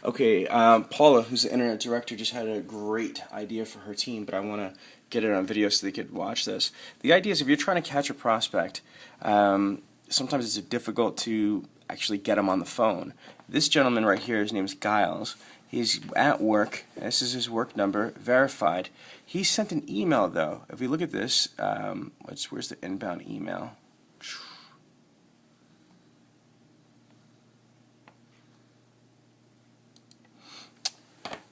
Okay, Paula, who's the internet director, just had a great idea for her team, but I want to get it on video so they could watch this. The idea is if you're trying to catch a prospect, sometimes it's difficult to actually get them on the phone. This gentleman right here, his name is Giles. He's at work. This is his work number, verified. He sent an email, though. If we look at this, where's the inbound email?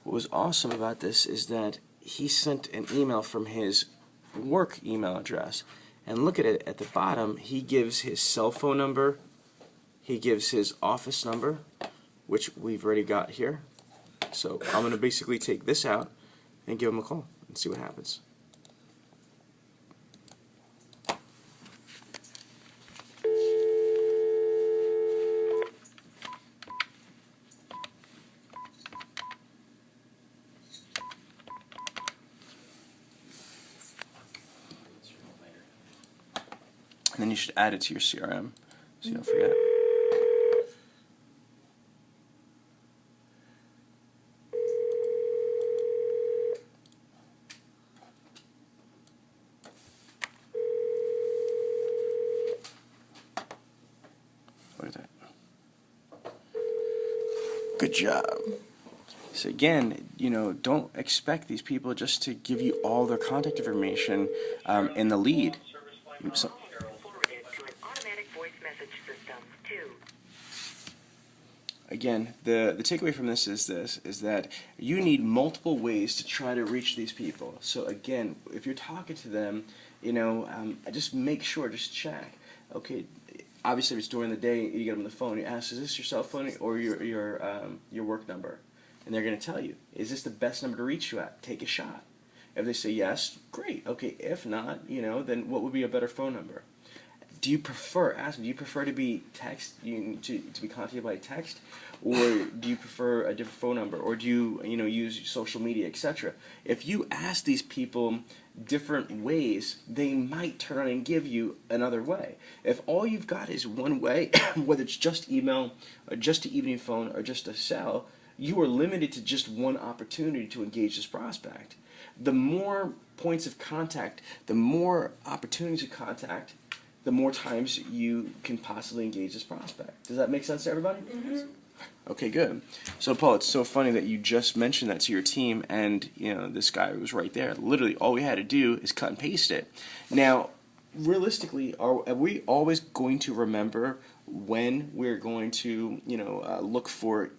What was awesome about this is that he sent an email from his work email address. And look at it at the bottom, he gives his cell phone number, he gives his office number, which we've already got here. So I'm going to basically take this out and give him a call and see what happens. And then you should add it to your CRM so you don't forget. Look at that. Good job. So again, don't expect these people just to give you all their contact information in the lead. So, again, the takeaway from this is that you need multiple ways to try to reach these people. So again, if you're talking to them, just make sure, just check. Okay, obviously if it's during the day, you get them on the phone, you ask, is this your cell phone or your work number? And they're going to tell you, is this the best number to reach you at? Take a shot. If they say yes, great. Okay, if not, then what would be a better phone number? Do you prefer, ask me, do you prefer to be to be contacted by text, or do you prefer a different phone number, or do you, use social media, etc.? If you ask these people different ways, they might turn around and give you another way. If all you've got is one way, whether it's just email, or just an evening phone, or just a cell, you are limited to just one opportunity to engage this prospect. The more points of contact, the more opportunities to contact, the more times you can possibly engage this prospect. Does that make sense to everybody? Mm-hmm. Okay, good. So, Paul, it's so funny that you just mentioned that to your team, and this guy was right there. Literally, all we had to do is cut and paste it. Now, realistically, are we always going to remember when we're going to, look for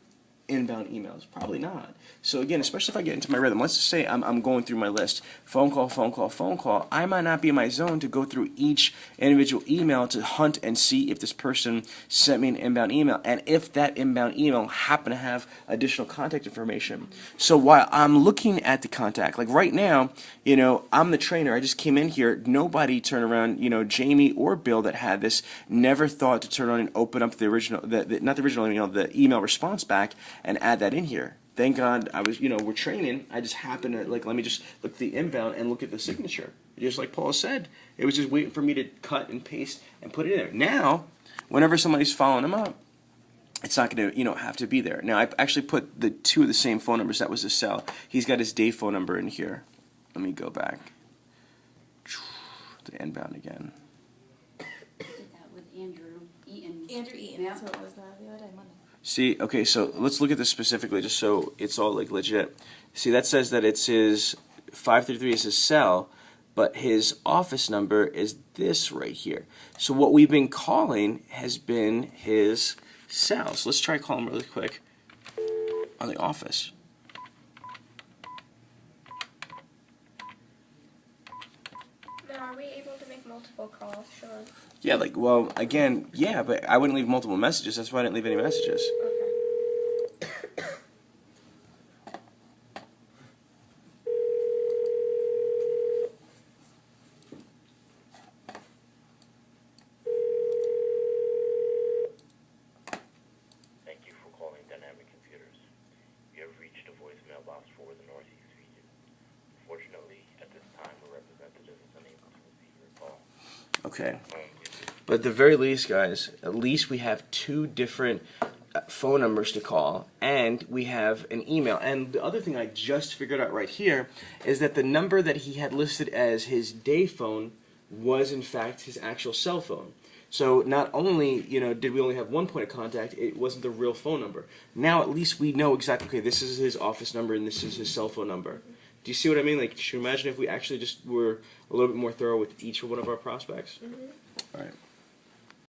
inbound emails? Probably not. So again, especially if I get into my rhythm, let's just say I'm going through my list, phone call, phone call, phone call, I might not be in my zone to go through each individual email to hunt and see if this person sent me an inbound email, and if that inbound email happened to have additional contact information. So while I'm looking at the contact, like right now, I'm the trainer, I just came in here, nobody turned around, Jamie or Bill that had this, never thought to turn on and open up the original, not the original email, the email response back and add that in here. Thank God I was, we're training. I just happened to, let me just look at the inbound and look at the signature. Just like Paul said, it was just waiting for me to cut and paste and put it in there. Now, whenever somebody's following them up, it's not going to, have to be there. Now, I actually put the two of the same phone numbers. That was the cell. He's got his day phone number in here. Let me go back to inbound again. Did that with Andrew Eaton. Andrew Eaton, that's what it was the other day, Monday. See, okay, so let's look at this specifically just so it's all legit. See, that says that it's his 533 is his cell, but his office number is this right here. So what we've been calling has been his cell. So let's try calling him really quick on the office. Now, are we able to make multiple calls, Sean? Yeah, well, again, yeah, but I wouldn't leave multiple messages. That's why I didn't leave any messages. Okay. Thank you for calling Dynamic Computers. You have reached a voicemail box for the Northeast region. Unfortunately, at this time, a representative is unable to receive your call. Okay. But at the very least, guys, at least we have two different phone numbers to call, and we have an email. And the other thing I just figured out right here is that the number that he had listed as his day phone was in fact his actual cell phone. So not only, did we only have one point of contact, it wasn't the real phone number. Now at least we know exactly, okay, this is his office number and this is his cell phone number. Do you see what I mean? Like, should you imagine if we actually just were a little bit more thorough with each one of our prospects? Mm-hmm. All right.